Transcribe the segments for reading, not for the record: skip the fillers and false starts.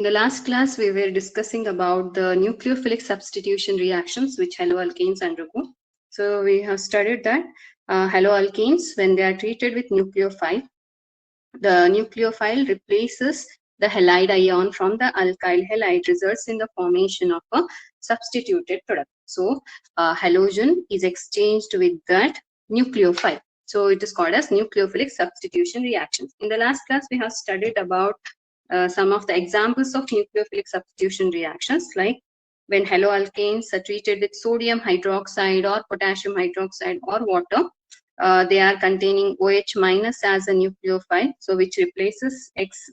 In the last class, we were discussing about the nucleophilic substitution reactions which haloalkanes undergo. So we have studied that haloalkanes, when they are treated with nucleophile, the nucleophile replaces the halide ion from the alkyl halide, results in the formation of a substituted product. So halogen is exchanged with that nucleophile. So it is called as nucleophilic substitution reactions. In the last class, we have studied about some of the examples of nucleophilic substitution reactions, like when haloalkanes are treated with sodium hydroxide or potassium hydroxide or water, they are containing OH minus as a nucleophile, so which replaces X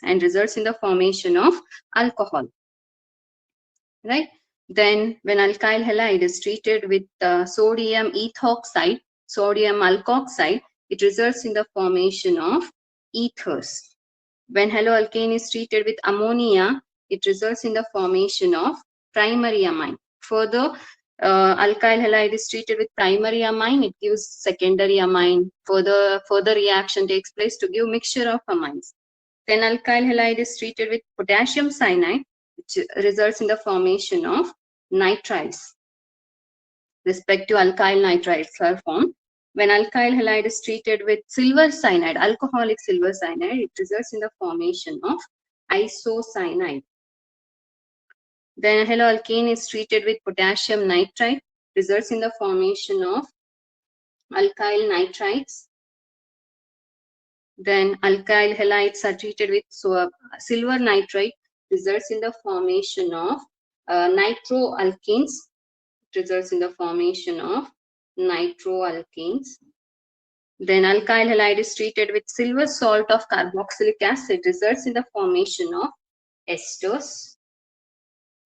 and results in the formation of alcohol, right? Then when alkyl halide is treated with sodium ethoxide, sodium alkoxide, it results in the formation of ethers. When haloalkane is treated with ammonia, it results in the formation of primary amine. Further, alkyl halide is treated with primary amine, it gives secondary amine. Further reaction takes place to give mixture of amines. Then alkyl halide is treated with potassium cyanide, which results in the formation of nitriles. Respective alkyl nitriles are formed. When alkyl halide is treated with silver cyanide, alcoholic silver cyanide, it results in the formation of isocyanide. Then haloalkane is treated with potassium nitride, results in the formation of alkyl nitrides. Then alkyl halides are treated with silver nitride, results in the formation of nitroalkanes. It results in the formation of nitroalkanes. Then alkyl halide is treated with silver salt of carboxylic acid, results in the formation of esters.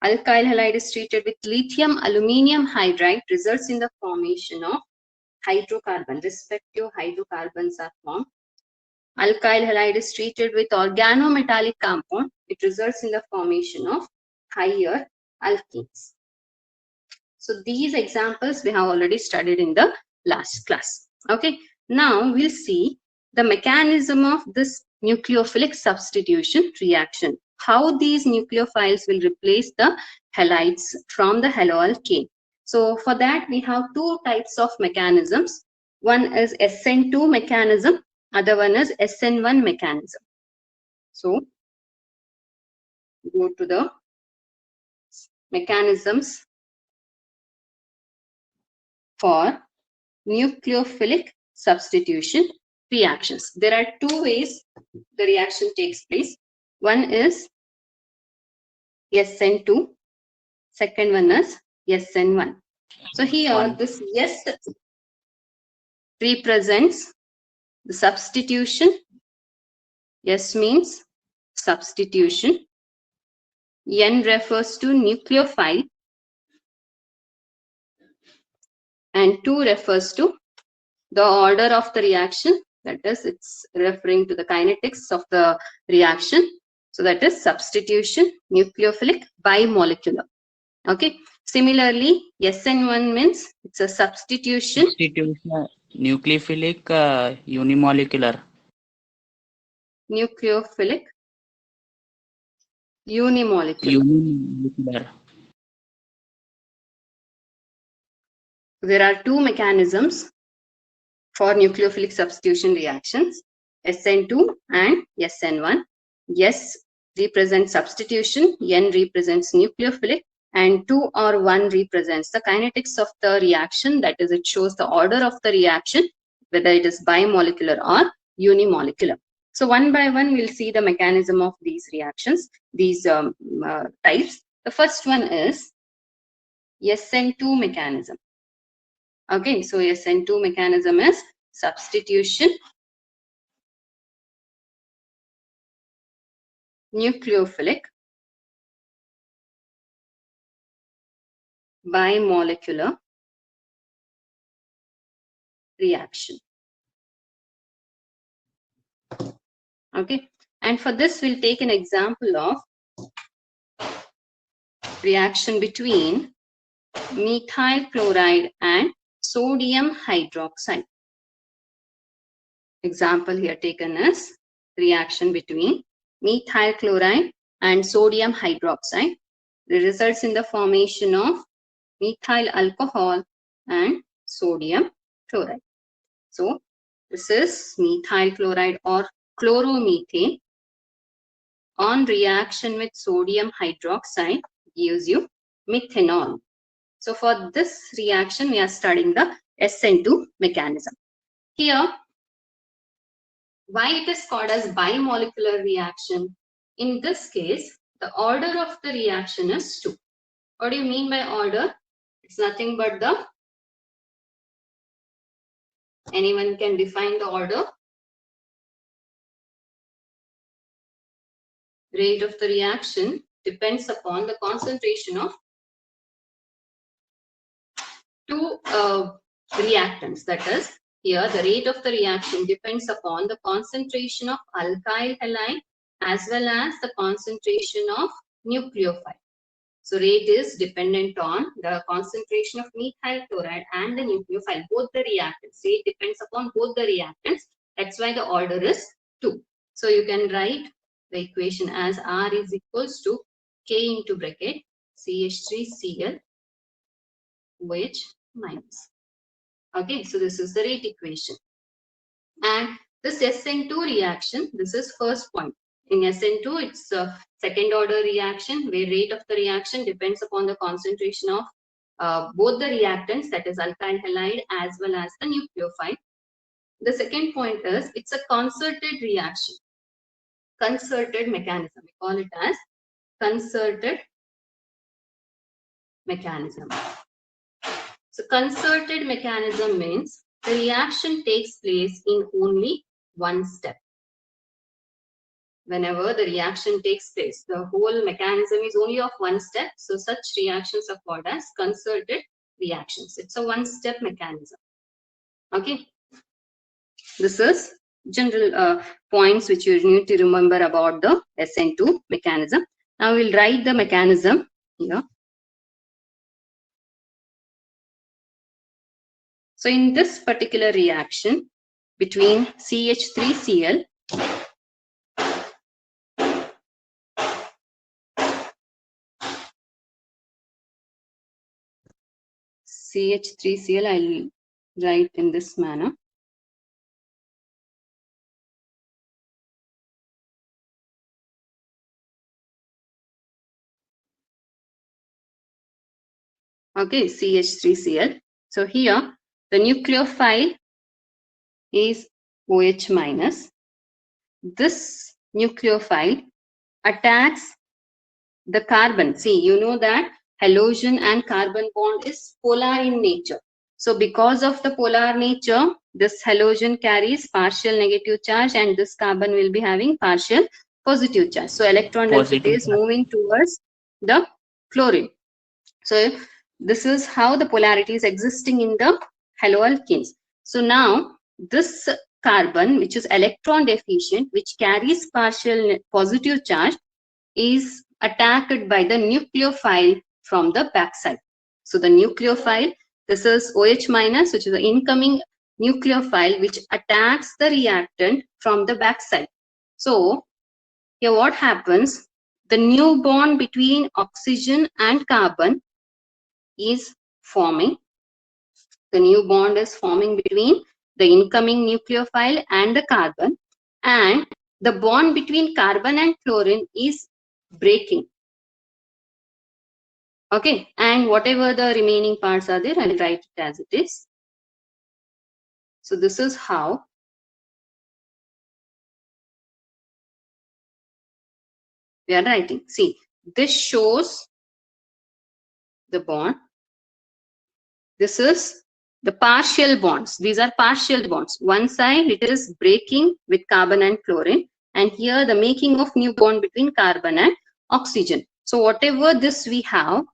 Alkyl halide is treated with lithium aluminium hydride, results in the formation of hydrocarbon. Respective hydrocarbons are formed. Alkyl halide is treated with organometallic compound, it results in the formation of higher alkenes. So these examples we have already studied in the last class. Okay, now we'll see the mechanism of this nucleophilic substitution reaction. How these nucleophiles will replace the halides from the haloalkane. So for that we have two types of mechanisms. One is SN2 mechanism, other one is SN1 mechanism. So go to the mechanisms for nucleophilic substitution reactions. There are two ways the reaction takes place. One is SN2, second one is SN1. So here this S represents the substitution. S means substitution. N refers to nucleophile and 2 refers to the order of the reaction, that is it's referring to the kinetics of the reaction. So that is substitution, nucleophilic, bimolecular. Okay. Similarly, SN1 means it's a substitution. Nucleophilic, unimolecular. Nucleophilic, unimolecular. There are two mechanisms for nucleophilic substitution reactions, SN2 and SN1. S represents substitution, N represents nucleophilic, and 2 or 1 represents the kinetics of the reaction, that is it shows the order of the reaction, whether it is bimolecular or unimolecular. So one by one we'll see the mechanism of these reactions, these types. The first one is SN2 mechanism. Okay, so SN2 mechanism is substitution, nucleophilic, bimolecular reaction. Okay, and for this we'll take an example of reaction between methyl chloride and sodium hydroxide. Example here taken as reaction between methyl chloride and sodium hydroxide. It results in the formation of methyl alcohol and sodium chloride. So this is methyl chloride or chloromethane. On reaction with sodium hydroxide gives you methanol. So for this reaction, we are studying the SN2 mechanism. Here, why it is called as bimolecular reaction? In this case, the order of the reaction is 2. What do you mean by order? It's nothing but the, anyone can define the order? Rate of the reaction depends upon the concentration of two reactants. That is, here the rate of the reaction depends upon the concentration of alkyl halide as well as the concentration of nucleophile. So rate is dependent on the concentration of methyl chloride and the nucleophile, both the reactants. Rate depends upon both the reactants. That's why the order is 2. So you can write the equation as R is equals to K into bracket CH3Cl OH minus. Okay, so this is the rate equation. And this SN2 reaction, this is first point. In SN2, it's a second order reaction where rate of the reaction depends upon the concentration of both the reactants, that is alkyl halide as well as the nucleophile. The second point is it's a concerted reaction, concerted mechanism. We call it as concerted mechanism. So concerted mechanism means the reaction takes place in only one step. Whenever the reaction takes place, the whole mechanism is only of one step. So such reactions are called as concerted reactions. It's a one-step mechanism. Okay. This is general points which you need to remember about the SN2 mechanism. Now we'll write the mechanism here. So in this particular reaction between CH3Cl CH3Cl, I'll write in this manner. Okay, CH3Cl. So here the nucleophile is OH minus. This nucleophile attacks the carbon. See, you know that halogen and carbon bond is polar in nature. So because of the polar nature, this halogen carries partial negative charge and this carbon will be having partial positive charge. So electron density is moving towards the fluorine. So this is how the polarity is existing in the haloalkanes. So now this carbon, which is electron deficient, which carries partial positive charge, is attacked by the nucleophile from the backside. So the nucleophile, this is OH minus, which is the incoming nucleophile, which attacks the reactant from the backside. So here what happens? The new bond between oxygen and carbon is forming. The new bond is forming between the incoming nucleophile and the carbon, and the bond between carbon and fluorine is breaking. Okay, and whatever the remaining parts are there, I'll write it as it is. So this is how we are writing. See, this shows the bond. This is the partial bonds. These are partial bonds. One side it is breaking with carbon and fluorine, and here the making of new bond between carbon and oxygen. So whatever this we have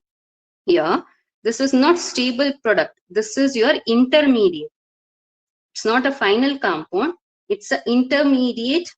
here, this is not stable product. This is your intermediate. It's not a final compound. It's an intermediate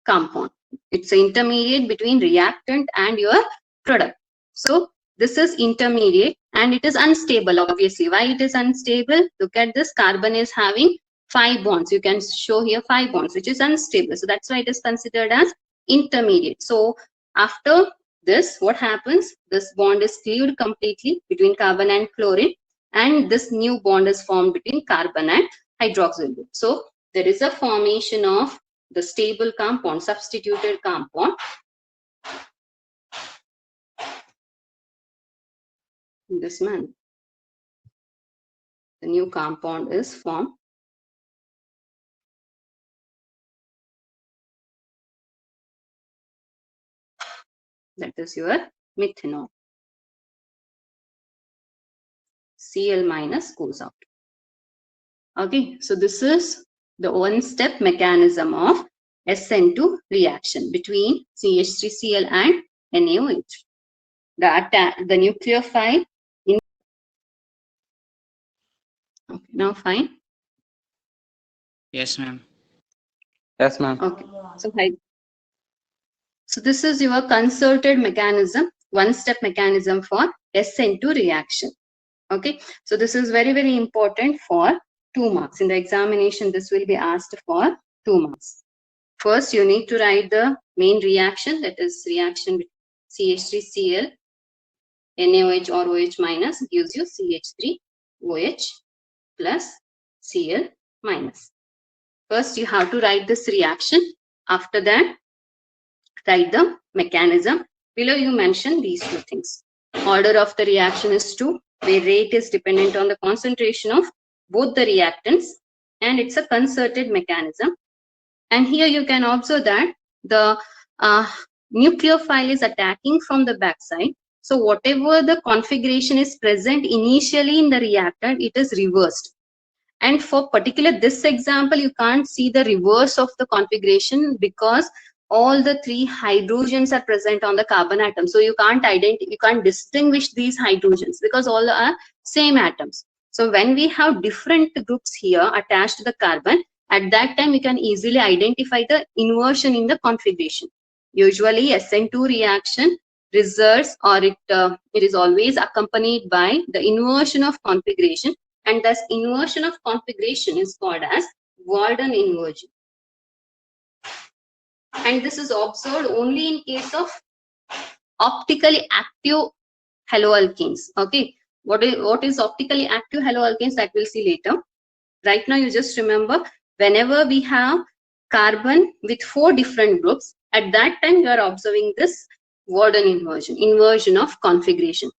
compound. It's an intermediate between reactant and your product. So this is intermediate and it is unstable, obviously. Why it is unstable? Look at this, carbon is having 5 bonds. You can show here 5 bonds, which is unstable. So that's why it is considered as intermediate. So after this, what happens? This bond is cleaved completely between carbon and chlorine, and this new bond is formed between carbon and hydroxyl group. So there is a formation of the stable compound, substituted compound. In this manner, the new compound is formed. That is your methanol. Cl minus goes out. Okay, so this is the one-step mechanism of SN2 reaction between CH3Cl and NaOH. The nucleophile in. Okay, now fine. Yes, ma'am. Yes, ma'am. Okay, so this is your concerted mechanism, one-step mechanism for SN2 reaction. Okay, so this is very, very important for 2 marks. In the examination, this will be asked for 2 marks. First, you need to write the main reaction, that is reaction with CH3Cl, NaOH or OH minus gives you CH3OH plus Cl minus. First, you have to write this reaction. After that, write the mechanism. Below you mention these 2 things. Order of the reaction is 2, where rate is dependent on the concentration of both the reactants, and it's a concerted mechanism. And here you can observe that the nucleophile is attacking from the backside. So whatever the configuration is present initially in the reactant, it is reversed. And for particular this example, you can't see the reverse of the configuration because all the 3 hydrogens are present on the carbon atom. So you can't distinguish these hydrogens because all are same atoms. So when we have different groups here attached to the carbon, at that time we can easily identify the inversion in the configuration. Usually SN2 reaction results, or it is always accompanied by the inversion of configuration, and thus inversion of configuration is called as Walden inversion. And this is observed only in case of optically active haloalkanes. Okay, what is optically active haloalkanes, that we'll see later. Right now, you just remember, whenever we have carbon with 4 different groups, at that time you are observing this Walden inversion of configuration.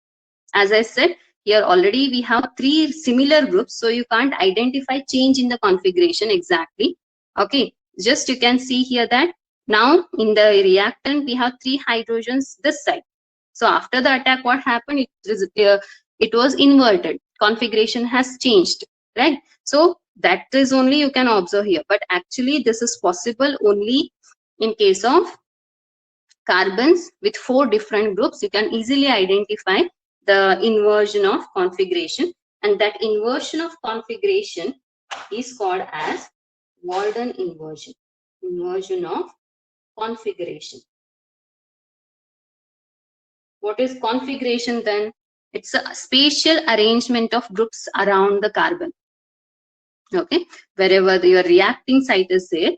As I said, here already we have 3 similar groups, so you can't identify change in the configuration exactly. Okay, just you can see here that now in the reactant we have 3 hydrogens this side. So after the attack, what happened? It was inverted. Configuration has changed, right? So that is only you can observe here. But actually, this is possible only in case of carbons with 4 different groups. You can easily identify the inversion of configuration, and that inversion of configuration is called as Walden inversion. Inversion of configuration. What is configuration then? It's a spatial arrangement of groups around the carbon. Okay, wherever your reacting site is there,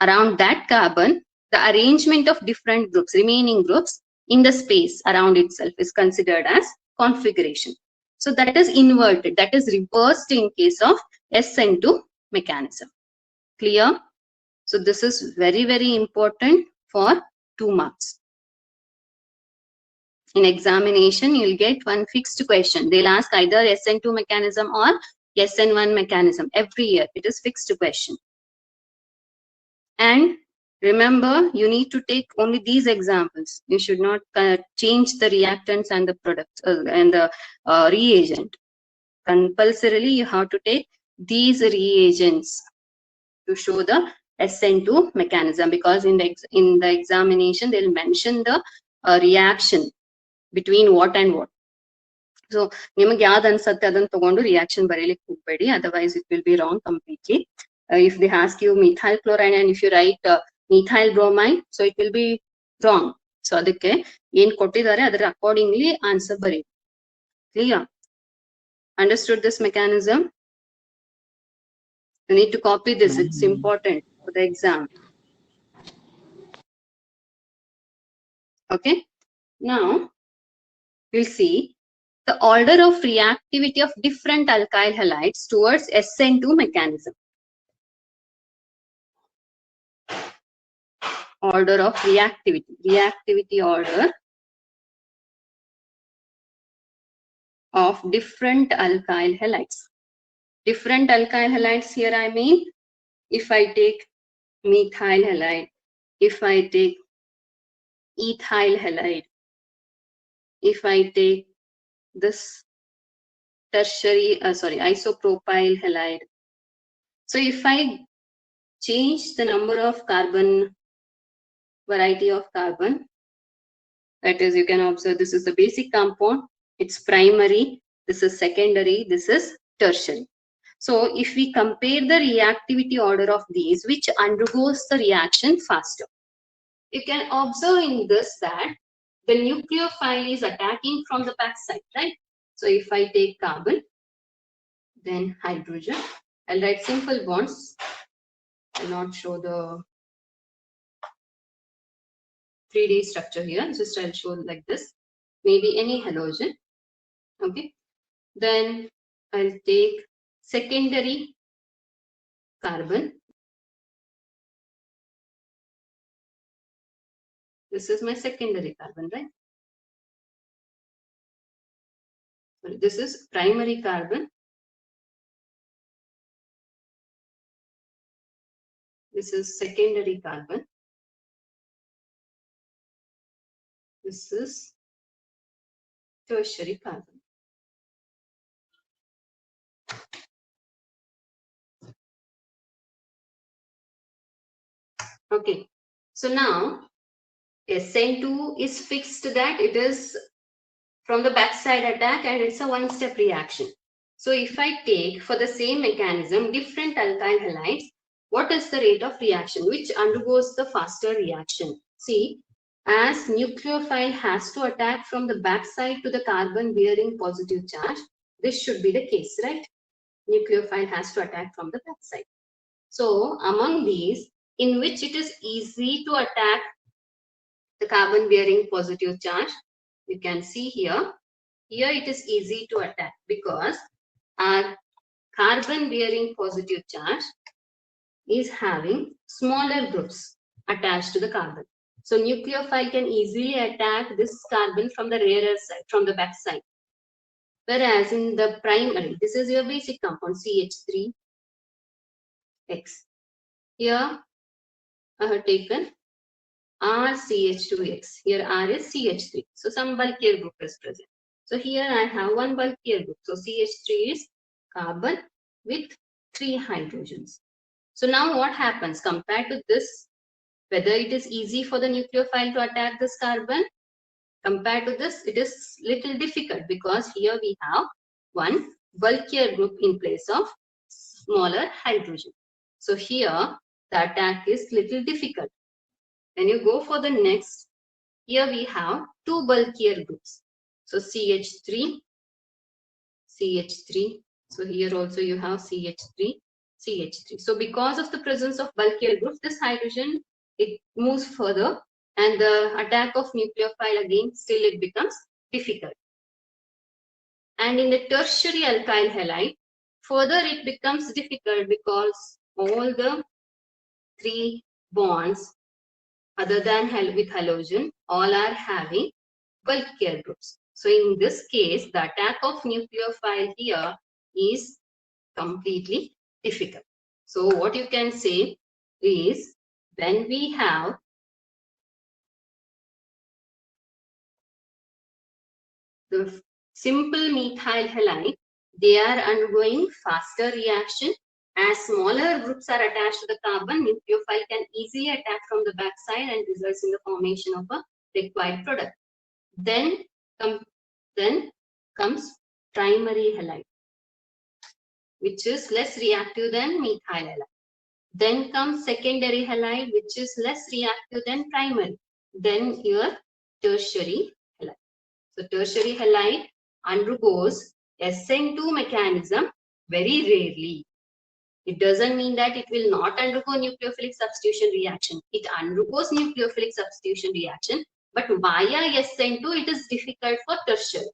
around that carbon, the arrangement of different groups, remaining groups in the space around itself is considered as configuration. So that is inverted, that is reversed in case of SN2 mechanism. Clear? So this is very, very important for 2 marks. In examination, you'll get one fixed question. They'll ask either SN2 mechanism or SN1 mechanism. Every year, it is fixed question. And remember, you need to take only these examples. You should not change the reactants and the products and the reagent. Compulsorily, you have to take these reagents to show the SN2 mechanism, because in the examination, they'll mention the reaction between what and what. So ನಿಮಗೆ ಯಾವ್ದು ಅನ್ಸುತ್ತೆ ಅದನ್ನ ತಗೊಂಡು reaction ಬರೀಲಿಕ್ಕೆ ಹೋಗಬೇಡಿ, otherwise it will be wrong completely. If they ask you methyl chloride and if you write methyl bromide, so it will be wrong. So ಅದಕ್ಕೆ ಏನ್ ಕೊಟ್ಟಿದ್ದಾರೆ ಅದರ accordingly answer ಬರೀ. Clear? Understood this mechanism? You need to copy this. It's important for the exam. Okay. Now, we'll see the order of reactivity of different alkyl halides towards SN2 mechanism. Order of reactivity order of different alkyl halides. Different alkyl halides here I mean, if I take methyl halide, if I take ethyl halide, if I take this tertiary, isopropyl halide. So if I change the number of carbon, variety of carbon, that is, you can observe this is the basic compound, it's primary, this is secondary, this is tertiary. So if we compare the reactivity order of these, which undergoes the reaction faster, you can observe in this that the nucleophile is attacking from the backside, right? So if I take carbon, then hydrogen, I'll write simple bonds. I'll not show the 3D structure here, just I'll show like this, maybe any halogen. Okay, then I'll take secondary carbon. This is my secondary carbon, right? Sorry, this is primary carbon. This is secondary carbon. This is tertiary carbon. Okay, so now SN2 is fixed that it is from the backside attack and it's a one-step reaction. So if I take for the same mechanism different alkyl halides, what is the rate of reaction which undergoes the faster reaction? See, as nucleophile has to attack from the backside to the carbon bearing positive charge, this should be the case, right? Nucleophile has to attack from the backside. So among these, in which it is easy to attack the carbon bearing positive charge, you can see here it is easy to attack because our carbon bearing positive charge is having smaller groups attached to the carbon. So nucleophile can easily attack this carbon from the rarer side, from the back side. Whereas in the primary, this is your basic compound CH3X. Here I have taken RCH2X. Here R is CH3. So some bulkier group is present. So here I have one bulkier group. So CH3 is carbon with 3 hydrogens. So now what happens compared to this, whether it is easy for the nucleophile to attack this carbon, compared to this, it is little difficult because here we have one bulkier group in place of smaller hydrogen. So here the attack is little difficult. When you go for the next, here we have two bulkier groups. So CH3, CH3. So here also you have CH3, CH3. So because of the presence of bulkier groups, this hydrogen, it moves further and the attack of nucleophile again, still it becomes difficult. And in the tertiary alkyl halide, further it becomes difficult because all the 3 bonds other than with halogen, all are having bulkier groups. So in this case, the attack of nucleophile here is completely difficult. So what you can say is when we have the simple methyl halide, they are undergoing faster reaction. As smaller groups are attached to the carbon, nucleophile can easily attack from the backside and results in the formation of a required product. Then comes primary halide, which is less reactive than methyl halide. Then comes secondary halide, which is less reactive than primary. Then your tertiary halide. So tertiary halide undergoes SN2 mechanism very rarely. It doesn't mean that it will not undergo nucleophilic substitution reaction. It undergoes nucleophilic substitution reaction, but via SN2 it is difficult for tertiary.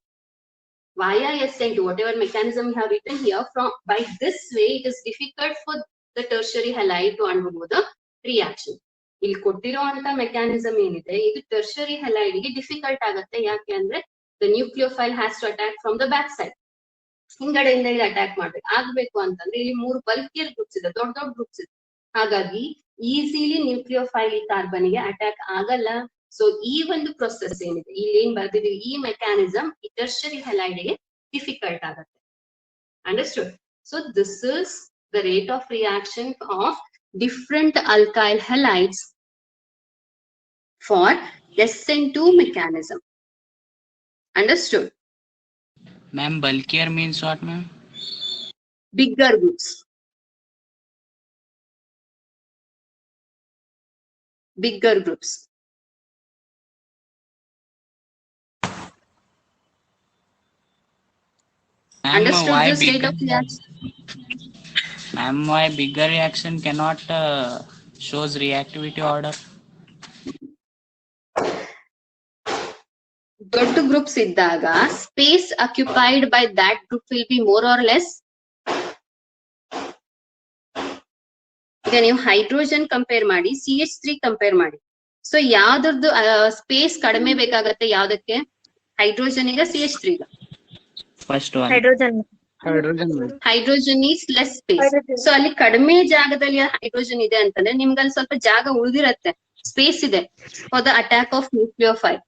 Via SN2, whatever mechanism we have written here, from by this way it is difficult for the tertiary halide to undergo the reaction. ಇಲ್ಲಿ ಕೊಟ್ಟಿರುವಂತ mechanism ಏನಿದೆ ಇದು tertiary ಹಲೈಡ್ಗೆ difficult ಆಗುತ್ತೆ. ಯಾಕೆ ಅಂದ್ರೆ the nucleophile has to attack from the back side. ಹಿಂಗಡೆಯಿಂದ ಇಲ್ಲಿ attack ಮಾಡ್ಬೇಕು ಆಗ್ಬೇಕು ಅಂತಂದ್ರೆ ಇಲ್ಲಿ 3 ಬಲ್ಕಿಯರ್ ಗ್ರೂಪ್ಸ್ ಇದೆ, ದೊಡ್ಡ ದೊಡ್ಡ ಗ್ರೂಪ್ಸ್ ಇದೆ. ಹಾಗಾಗಿ ಈಸಿಲಿ ನ್ಯೂಕ್ಲಿಯೋಫೈಲ್ ಈ ಕಾರ್ಬನ್ ಗೆ ಅಟ್ಯಾಕ್ ಆಗಲ್ಲ. ಸೊ ಈ ಒಂದು ಪ್ರೊಸೆಸ್ ಏನಿದೆ ಇಲ್ಲಿ ಏನ್ ಬರ್ದಿದೀವಿ, ಈ ಮೆಕ್ಯಾನಿಸಮ್ ಈ ಟರ್ಷರಿ ಹಲೈಡ್ ಗೆ ಡಿಫಿಕಲ್ಟ್ ಆಗುತ್ತೆ. Understood? So this is the rate of reaction of different alkyl halides for SN2 mechanism. Understood? Ma'am, bulkier means what, ma'am? Bigger groups. Bigger groups. Understood why this rate of reaction? Ma'am, why bigger reaction cannot shows reactivity order? ದೊಡ್ಡ groups ಇದ್ದಾಗ space occupied by that group will be more or less. ಈಗ ನೀವು hydrogen compare ಮಾಡಿ, CH3 compare ಮಾಡಿ. So ಯಾವ್ದ್ರದ್ದು space ಕಡಿಮೆ ಬೇಕಾಗತ್ತೆ ಯಾವ್ದಕ್ಕೆ? Hydrogen ಈಗ CH3 ಈಗ First one. Hydrogen is less space. So ಅಲ್ಲಿ ಕಡಿಮೆ ಜಾಗದಲ್ಲಿ ಹೈಡ್ರೋಜನ್ ಇದೆ ಅಂತಂದ್ರೆ ನಿಮ್ಗಲ್ಲಿ ಸ್ವಲ್ಪ ಜಾಗ ಉಳಿದಿರತ್ತೆ, ಸ್ಪೇಸ್ ಇದೆ for the attack of nucleophile.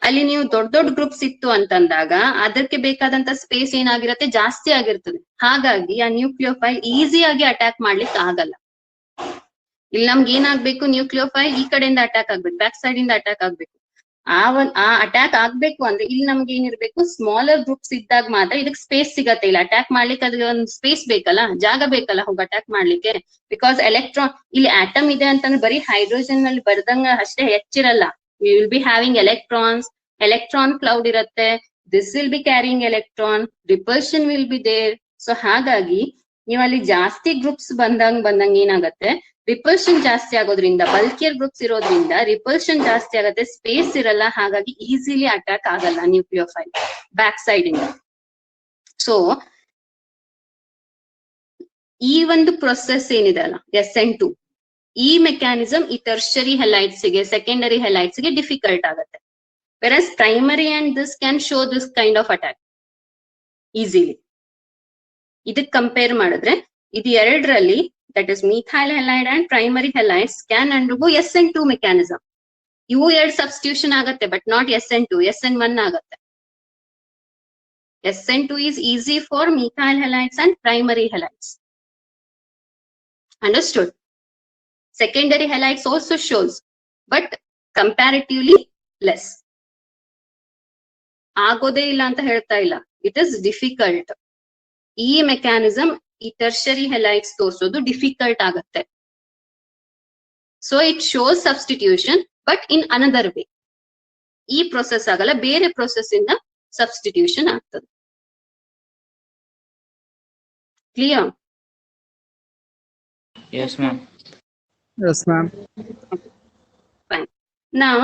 ಅಲ್ಲಿ ನೀವು ದೊಡ್ಡ ದೊಡ್ಡ ಗ್ರೂಪ್ಸ್ ಇತ್ತು ಅಂತಂದಾಗ ಅದಕ್ಕೆ ಬೇಕಾದಂತ ಸ್ಪೇಸ್ ಏನಾಗಿರತ್ತೆ, ಜಾಸ್ತಿ ಆಗಿರ್ತದೆ. ಹಾಗಾಗಿ ಆ ನ್ಯೂಕ್ಲಿಯೋಫೈಲ್ ಈಸಿಯಾಗಿ ಅಟ್ಯಾಕ್ ಮಾಡ್ಲಿಕ್ಕೆ ಆಗಲ್ಲ. ಇಲ್ಲಿ ನಮ್ಗೆ ಏನಾಗ್ಬೇಕು, ನ್ಯೂಕ್ಲಿಯೋಫೈಲ್ ಈ ಕಡೆಯಿಂದ ಅಟ್ಯಾಕ್ ಆಗ್ಬೇಕು, ಬ್ಯಾಕ್ ಸೈಡ್ ಇಂದ ಅಟ್ಯಾಕ್ ಆಗ್ಬೇಕು. ಆ ಅಟ್ಯಾಕ್ ಆಗ್ಬೇಕು ಅಂದ್ರೆ ಇಲ್ಲಿ ನಮ್ಗೆ ಏನಿರ್ಬೇಕು, ಸ್ಮಾಲರ್ ಗ್ರೂಪ್ಸ್ ಇದ್ದಾಗ ಮಾತ್ರ ಇದಕ್ಕೆ ಸ್ಪೇಸ್ ಸಿಗತ್ತೆ. ಇಲ್ಲ ಅಟ್ಯಾಕ್ ಮಾಡ್ಲಿಕ್ಕೆ ಅದಕ್ಕೆ ಒಂದು ಸ್ಪೇಸ್ ಬೇಕಲ್ಲ, ಜಾಗ ಬೇಕಲ್ಲ ಹೋಗಿ ಅಟ್ಯಾಕ್ ಮಾಡ್ಲಿಕ್ಕೆ. ಬಿಕಾಸ್ ಎಲೆಕ್ಟ್ರಾನ್ ಇಲ್ಲಿ ಆಟಮ್ ಇದೆ ಅಂತಂದ್ರೆ ಬರೀ ಹೈಡ್ರೋಜನ್ ನಲ್ಲಿ ಬರ್ದಂಗ ಅಷ್ಟೇ ಹೆಚ್ಚಿರಲ್ಲ. we will be having electrons, electron cloud irutte, this will be carrying electron, repulsion will be there. So ಹಾಗಾಗಿ ನೀವು ಅಲ್ಲಿ ಜಾಸ್ತಿ ಗ್ರೂಪ್ಸ್ ಬಂದಂಗ ಏನಾಗುತ್ತೆ, ರಿಪಲ್ಷನ್ ಜಾಸ್ತಿ ಆಗೋದ್ರಿಂದ, ಬಲ್ಕಿಯರ್ ಗ್ರೂಪ್ಸ್ ಇರೋದ್ರಿಂದ ರಿಪಲ್ಷನ್ ಜಾಸ್ತಿ ಆಗುತ್ತೆ, ಸ್ಪೇಸ್ ಇರಲ್ಲ. ಹಾಗಾಗಿ ಈಸಿಲಿ ಅಟ್ಯಾಕ್ ಆಗಲ್ಲ ನ್ಯೂಕ್ಲಿಯೋಫೈಲ್ ಬ್ಯಾಕ್ ಸೈಡ್ ಇಂದ. ಸೊ ಈ ಒಂದು ಪ್ರೊಸೆಸ್ ಏನಿದೆ ಅಲ್ಲ SN2, ಈ ಮೆಕ್ಯಾನಿಸಮ್ ಈ ಟರ್ಷರಿ ಹೆಲೈಡ್ಸ್ ಗೆ, ಸೆಕೆಂಡರಿ ಹೆಲೈಡ್ಸ್ ಗೆ ಡಿಫಿಕಲ್ಟ್ ಆಗುತ್ತೆ. Versus primary and this can show this kind of attack easily. ಇದಕ್ ಕಂಪೇರ್ ಮಾಡಿದ್ರೆ ಇದು ಎರಡರಲ್ಲಿ, that is methyl halide and primary halides can undergo SN2 mechanism. ಇವು ಎರಡು ಸಬ್ಸ್ಟಿಟ್ಯೂಷನ್ ಆಗತ್ತೆ, ಬಟ್ ನಾಟ್ SN2, SN1 ಆಗತ್ತೆ. SN2 is easy for methyl halides and primary halides. Understood? Secondary halides also shows, but comparatively less. ಆಗೋದೇ ಇಲ್ಲ ಅಂತ ಹೇಳ್ತಾ ಇಲ್ಲ, it is difficult. ಈ ಮೆಕ್ಯಾನಿಸಮ್ ಈ ಟರ್ಷರಿ ಹೆಲೈಡ್ಸ್ ತೋರಿಸೋದು ಡಿಫಿಕಲ್ಟ್ ಆಗತ್ತೆ. So it shows substitution but in another way. ಈ ಪ್ರೊಸೆಸ್ ಆಗಲ್ಲ, ಬೇರೆ ಪ್ರೊಸೆಸ್ ಇಂದ ಸಬ್ಸ್ಟಿಟ್ಯೂಷನ್ ಆಗ್ತದೆ. Clear? Yes, ma'am. Yes, ma'am. Fine. Now,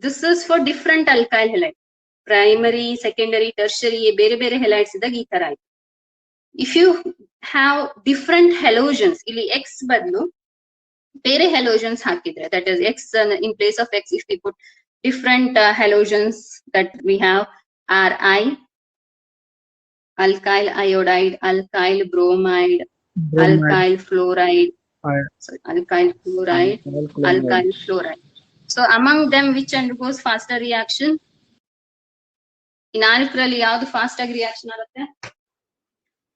this is for different alkyl halide. Primary, secondary, tertiary, ಬೇರೆ ಬೇರೆ halides ಇದ್ದಾಗ ಈ ತರ ಆಯ್ತು. If you have different halogens, ಇಲ್ಲಿ X ಬದಲು ಬೇರೆ halogens ಹಾಕಿದ್ರೆ, that is X in place of X, if we put different halogens that we have Ri, alkyl iodide, alkyl bromide, alkyl fluoride, alkyl chloride, alkyl fluoride. So among them, which undergoes faster reaction? In alkyl ಯಾವುದು fast ಆಗಿ reaction ಆಗುತ್ತೆ?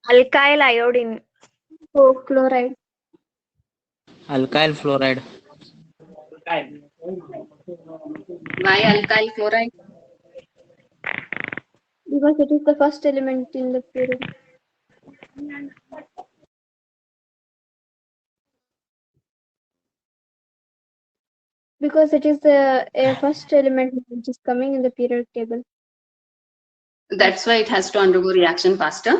Alkyl iodine. Chloride. Alkyl fluoride. Why alkyl chloride? Because it is the first element in the period. Because it is the first element which is coming in the periodic table. That's why it has to undergo reaction faster.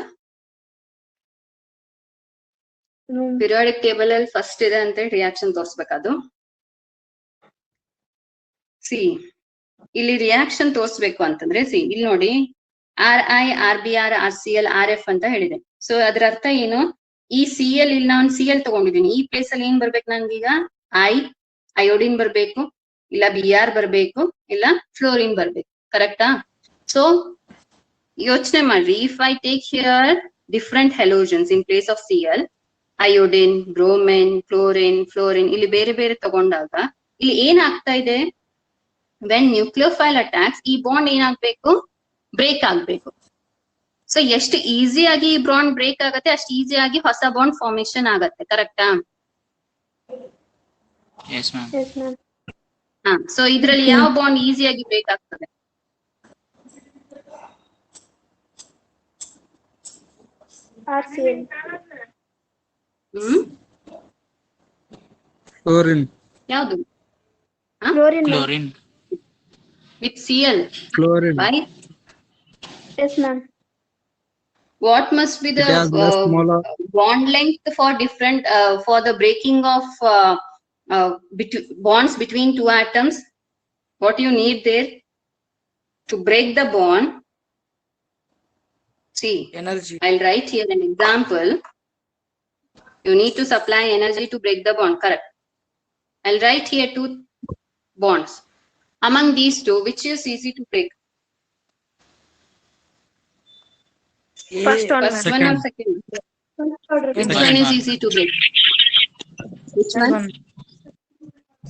Periodic table ಅಲ್ಲಿ first ಇದೆ ಅಂತ reaction ತೋರಿಸ್ಬೇಕದು. C ಇಲ್ಲಿ reaction ತೋರಿಸ್ಬೇಕು ಅಂತಂದ್ರೆ ಇಲ್ಲಿ ನೋಡಿ RI, RBr, RCl, RF ಅಂತ ಹೇಳಿದೆ. ಸೊ ಅದ್ರ ಅರ್ಥ ಏನು, ಈ Cl ಇಲ್ಲಿ ನಾನು Cl ತಗೊಂಡಿದ್ದೀನಿ, ಈ ಪ್ಲೇಸ್ ಅಲ್ಲಿ ಏನ್ ಬರ್ಬೇಕು ನನ್ಗೀಗ ಅಯೋಡಿನ್ ಬರ್ಬೇಕು, ಇಲ್ಲ Br ಬರ್ಬೇಕು, ಇಲ್ಲ ಫ್ಲೋರಿನ್ ಬರ್ಬೇಕು. ಕರೆಕ್ಟಾ? ಸೊ ಯೋಚನೆ ಮಾಡ್ರಿ, if I take here different halogens in place of Cl, iodine, bromine, fluorine ಇಲ್ಲಿ ಬೇರೆ ಬೇರೆ ತಗೊಂಡಾಗ ಇಲ್ಲಿ ಏನಾಗ್ತಾ ಇದೆ, ವೆನ್ ನ್ಯೂಕ್ಲಿಯೋಫೈಲ್ ಅಟ್ಯಾಕ್ಸ್ ಈ ಬಾಂಡ್ ಏನಾಗ್ಬೇಕು, ಬ್ರೇಕ್ ಆಗ್ಬೇಕು. ಸೊ ಎಷ್ಟು ಈಸಿಯಾಗಿ ಈ ಬಾಂಡ್ ಬ್ರೇಕ್ ಆಗತ್ತೆ ಅಷ್ಟು ಈಸಿಯಾಗಿ ಹೊಸ ಬಾಂಡ್ ಫಾರ್ಮೇಶನ್ ಆಗತ್ತೆ. ಕರೆಕ್ಟಾ? Yes, ma'am. Yes, ma'am. ಹಾ, ಸೊ ಇದ್ರಲ್ಲಿ ಯಾವ ಬಾಂಡ್ ಈಸಿಯಾಗಿ ಬ್ರೇಕ್ ಆಗ್ತದೆ? RCl. Fluorine. ಯಾವುದು? Fluorine. ma'am. Chlorine. With Cl. Fluorine. Why? Yes, ma'am. What must be the It has less molar. bond length for different for the breaking of bonds between two atoms? What you need there to break the bond? See, Energy. I'll write here an example. You need to supply energy to break the bond. Correct. I'll write here two bonds. Among these two, which is easy to break? First one, First ma'am. one or second? Which Second one is one. easy to break? Which one?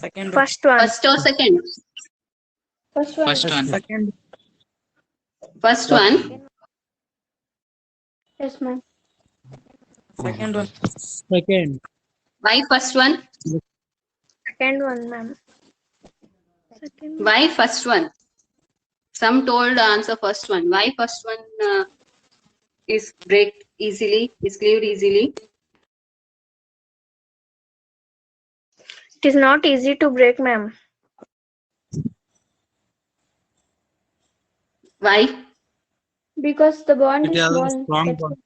Second one. First one. First or second? First one. First one. Second. First one. Yes, ma'am. Second one. Second. Why first one? Second one, ma'am. Second. Why first one? Some told answer first one. Why first one is break easily, is cleared easily? It is not easy to break, ma'am. Why? Because the bond It is has a small. strong That's bond.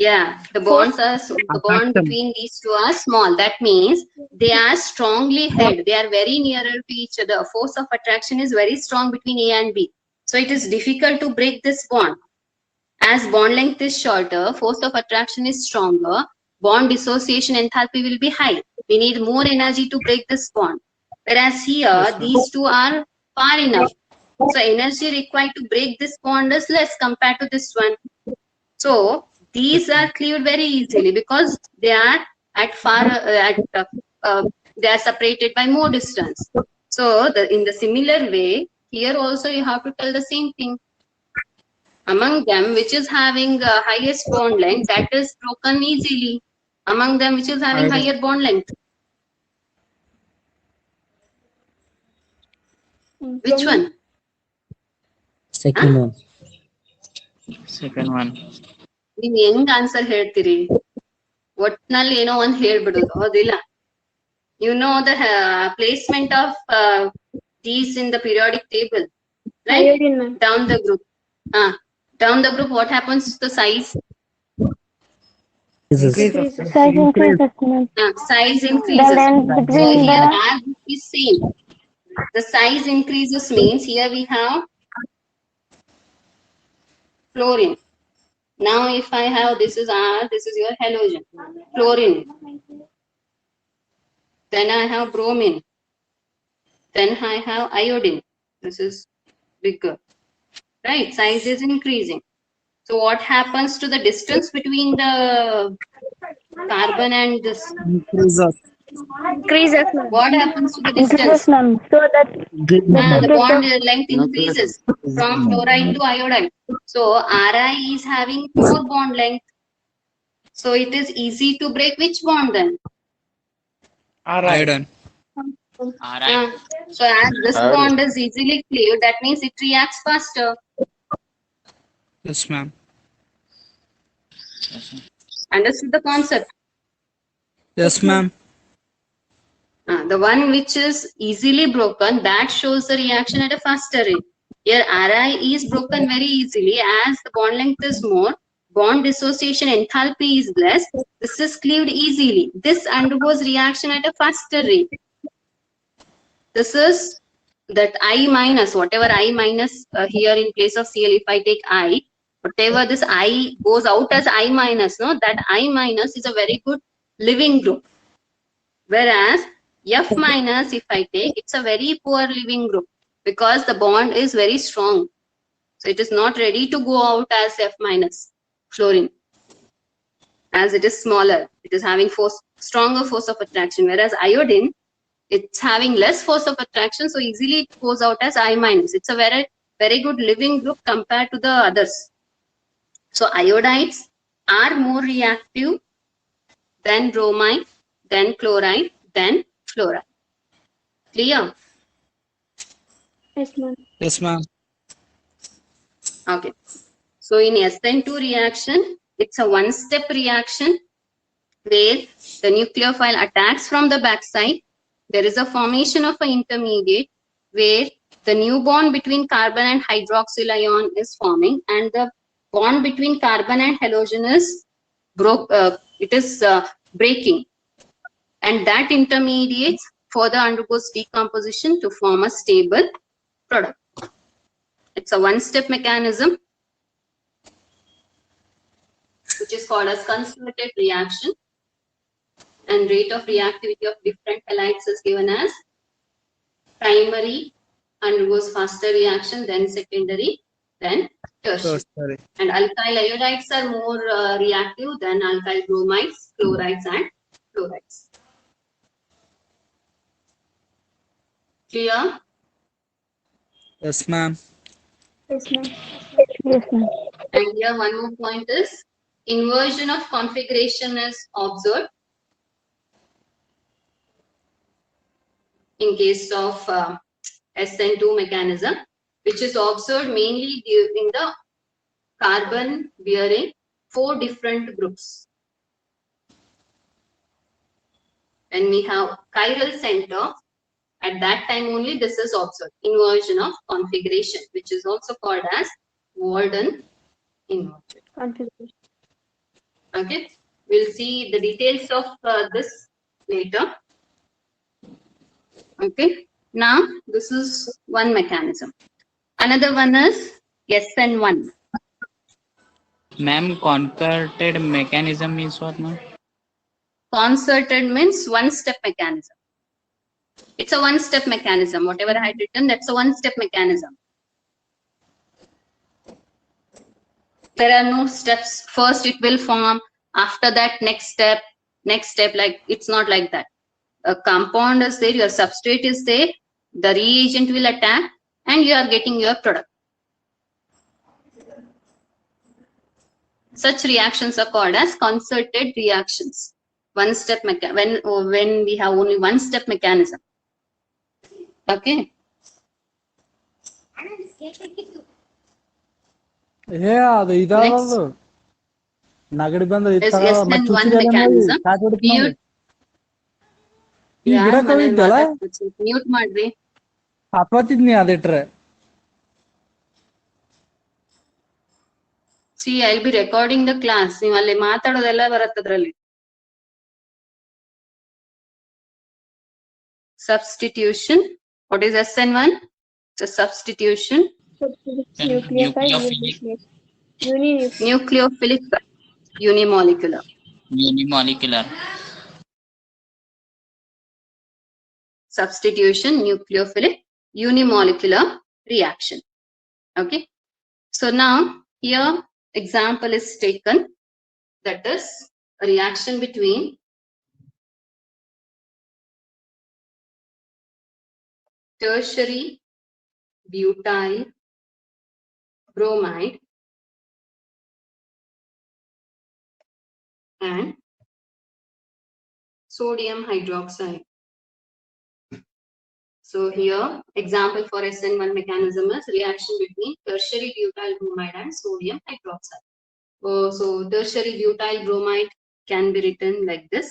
Yeah, the bonds are the bond Attraction. between these two are small. That means they are strongly held. They are very nearer to each other. Force of attraction is very strong between A and B. So it is difficult to break this bond. As bond length is shorter, force of attraction is stronger. Bond dissociation enthalpy will be high. We need more energy to break this bond. Whereas here, Yes, ma'am. these two are far enough. So energy required to break this bond is less compared to this one. So these are cleared very easily because they are at they are separated by more distance. So in the similar way, here also you have to tell the same thing. Among them, which is having highest bond length, that is broken easily. Among them, which is having Iodine. higher bond length, which one? Second one. Second one. ನೀವು ಹೆಂಗ್ answer ಹೇಳ್ತೀರಿ? ಒಟ್ನಲ್ಲಿ ಏನೋ ಒಂದ್ ಹೇಳ್ಬಿಡುದು, ಹೌದಿಲ್ಲ? You know the placement of these in the periodic table, right? Iodine, ma'am. Down the group. Down the group, what happens to the size? Increases. Size increases. Size The increases. length So between here the R group is same. The size increases means here we have fluorine. Now if I have, this is R, this is your halogen, fluorine. Then I have bromine. Then I have iodine. This is bigger, right? Size is increasing. So what happens to the distance between the carbon and this? Increases. Increases, ma'am. What happens to the increases, distance? ma'am. So that The bond length increases from fluoride to iodide. So Ri is having more bond length. So it is easy to break which bond then? Iodine. Alright. So as this bond is easily cleared, that means it reacts faster. Yes, ma'am. Understood the concept? Yes, ma'am. The one which is easily broken, that shows the reaction at a faster rate. Here Ri is broken very easily as the bond length is more. bond dissociation enthalpy is less, this is cleaved easily. This undergoes reaction at a faster rate. This is that I minus, whatever I minus here in place of Cl, if I take I, whatever this I goes out as I minus, no, that I minus is a very good living group. Whereas F minus, if I take, it's a very poor living group because the bond is very strong. So it is not ready to go out as F minus fluorine, as it is smaller. It is having stronger force of attraction, whereas iodine, it's having less force of attraction, so easily it goes out as I minus. It's a very, very good living group compared to the others. So iodides are more reactive than bromide, then chloride, then fluoride. Clear? Yes, ma'am. Yes, ma'am. Okay. So in SN2 reaction, it's a one-step reaction where the nucleophile attacks from the backside. There is a formation of an intermediate where the new bond between carbon and hydroxyl ion is forming, and the bond between carbon and halogen is breaking, and that intermediate further undergoes decomposition to form a stable product. It's a one-step mechanism which is called as concerted reaction, and rate of reactivity of different halides is given as primary undergoes faster reaction, then secondary, then tertiary. Sorry. And alkyl iodides are more reactive than alkyl bromides, chlorides, and fluorides. Clear? Yes, ma'am. Yes, ma'am. Yes, ma'am. And here one more point is inversion of configuration is observed in case of SN2 mechanism, which is observed mainly in the carbon bearing 4 different groups. When we have chiral center, at that time only this is observed, inversion of configuration, which is also called as Walden inversion. Configuration. Okay, we'll see the details of this later. Okay, now this is one mechanism. Another one is SN1. Ma'am, concerted mechanism means what, ma'am? Concerted means one-step mechanism. It's a one-step mechanism. Whatever I had written, that's a one-step mechanism. There are no steps. First it will form, after that next step, like it's not like that. A compound is there, your substrate is there, the reagent will attack, and you are getting your product. Such reactions are called as concerted reactions. One step when we have only one step mechanism. Okay. ಏ ಅದು ಇದಾವದು ನಗಡಿ ಬಂದ್ರೆ Is SN1 mechanism. ಈ ಗಿಡಕ್ಕೆ ಹೋಗಿದ್ದಲ್ಲ mute ಮಾಡ್ರಿ. ಹತ್ವತ್ತಿದ್ನಿ ಅದಿಟ್ರೆ. See, I'll be recording the class. ನೀವು ಅಲ್ಲಿ ಮಾತಾಡೋದೆಲ್ಲ ಬರುತ್ತೆ ಅದರಲ್ಲಿ. Substitution. What is SN1? It's a substitution. Nucleophilic unimolecular. Unimolecular. Substitution, nucleophilic unimolecular reaction. Okay. So now here example is taken, that is a reaction between tertiary butyl bromide and sodium hydroxide. So here example for SN1 mechanism is reaction between tertiary butyl bromide and sodium hydroxide. So tertiary butyl bromide can be written like this.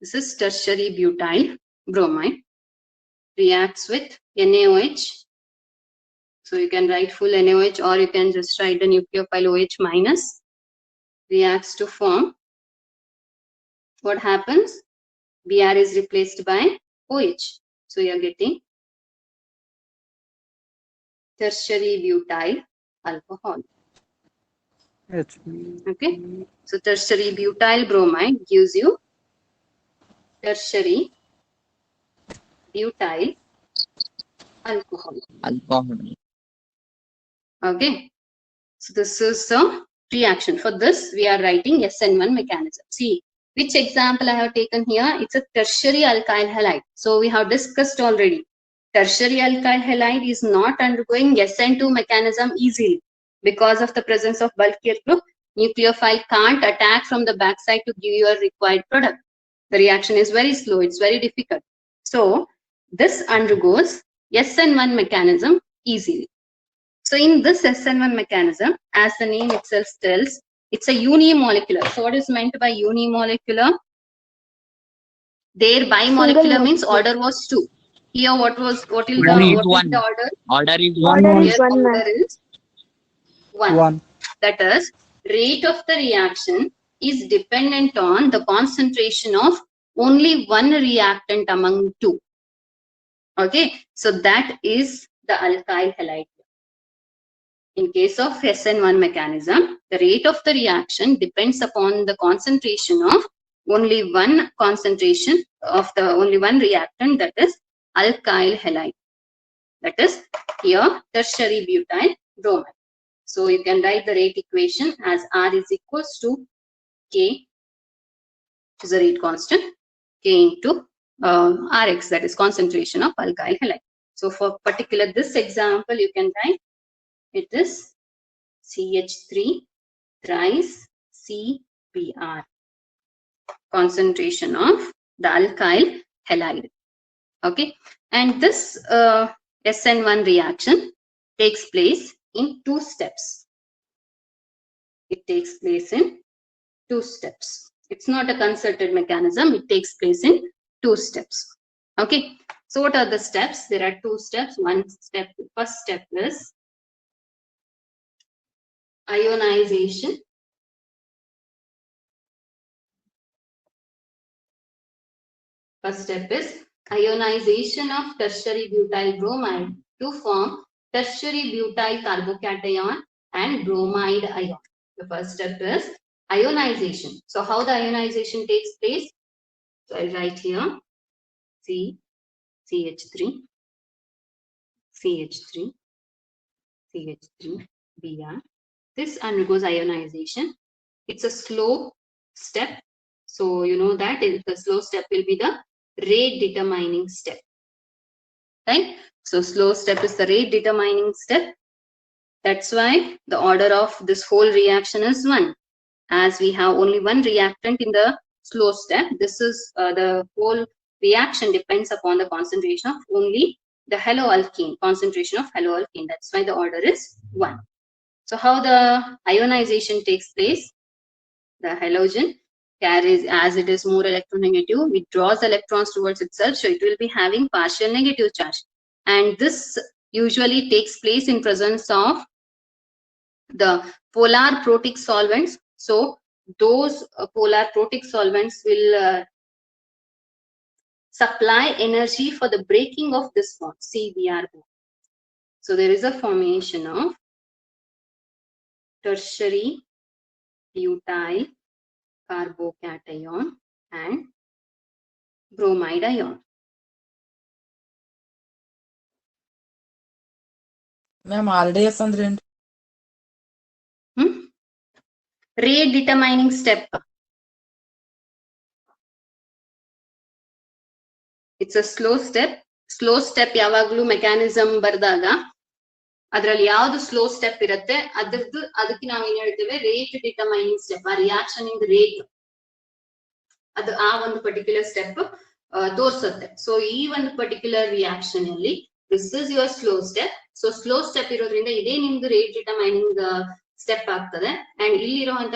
This is tertiary butyl bromide. reacts with NaOH. So you can write full NaOH, or you can just write the nucleophile OH minus, reacts to form. What happens? Br is replaced by OH. So you are getting tertiary butyl alcohol. Okay. So tertiary butyl bromide gives you tertiary butyl alcohol. Okay. So this is the reaction. For this, we are writing SN1 mechanism. See, which example I have taken here? It's a tertiary alkyl halide. So we have discussed already. Tertiary alkyl halide is not undergoing SN2 mechanism easily because of the presence of bulkier group. Nucleophile can't attack from the backside to give you a required product. The reaction is very slow. It's very difficult. So this undergoes SN1 mechanism easily. So in this SN1 mechanism, as the name itself tells, it's a unimolecular. So what is meant by unimolecular? There bimolecular means order was 2. Here what is the order? Order is Order 1. is Here 1, ma'am. order is 1. That is, rate of the reaction is dependent on the concentration of only one reactant among 2. Okay, so that is the alkyl halide. In case of SN1 mechanism, the rate of the reaction depends upon the concentration of only one reactant, that is alkyl halide. That is here tertiary butyl bromide. So you can write the rate equation as R is equals to K, which is a rate constant, K into Rx, that is concentration of alkyl halide. So for particular this example, you can write it is CH3 thrice CBr, concentration of the alkyl halide. Okay, and this SN1 reaction takes place in 2 steps. It takes place in 2 steps. It's not a concerted mechanism. It takes place in 2 steps. Okay, so what are the steps? There are 2 steps. First step is ionization. First step is ionization of tertiary butyl bromide to form tertiary butyl carbocation and bromide ion. The first step is ionization. So how the ionization takes place? So I'll write here CH3, CH3, CH3, Br. This undergoes ionization. It's a slow step. So you know that the slow step will be the rate determining step. Right? So slow step is the rate determining step. That's why the order of this whole reaction is 1. As we have only one reactant in the slow step, this is the whole reaction depends upon the concentration of only the haloalkene, concentration of haloalkene. That's why the order is 1. So how the ionization takes place? The halogen carries, as it is more electronegative, it draws electrons towards itself, so it will be having partial negative charge. And this usually takes place in presence of the polar protic solvents. So those polar protic solvents will supply energy for the breaking of this bond, CBr bond. So there is a formation of tertiary butyl carbocation and bromide ion. Ma'am, RDS ಅಂದ್ರೆ Rate determining step. It's a slow step. Slow step ಯಾವಾಗಲೂ mechanism ಬರೆದಾಗ ಅದರಲ್ಲಿ ಯಾವುದು slow step ಇರುತ್ತೆ ಅದಕ್ಕೆ ನಾವು ಏನ್ ಹೇಳ್ತೇವೆ ರೇಟ್ ಡಿಟರ್ಮೈನಿಂಗ್ ಸ್ಟೆಪ್. ಆ ರಿಯಾಕ್ಷನ್ ಇಂದ ರೇಟ್ ಅದು ಆ ಒಂದು ಪರ್ಟಿಕ್ಯುಲರ್ ಸ್ಟೆಪ್ ತೋರಿಸುತ್ತೆ. ಸೊ ಈ ಒಂದು ಪರ್ಟಿಕ್ಯುಲರ್ ರಿಯಾಕ್ಷನ್ ಅಲ್ಲಿ this is your slow step. So slow step ಇರೋದ್ರಿಂದ ಇದೇ ನಿಮ್ದು ರೇಟ್ ಡಿಟರ್ಮೈನಿಂಗ್ ಸ್ಟೆಪ್ ಆಗ್ತದೆ. ಅಂಡ್ ಇಲ್ಲಿರುವಂತ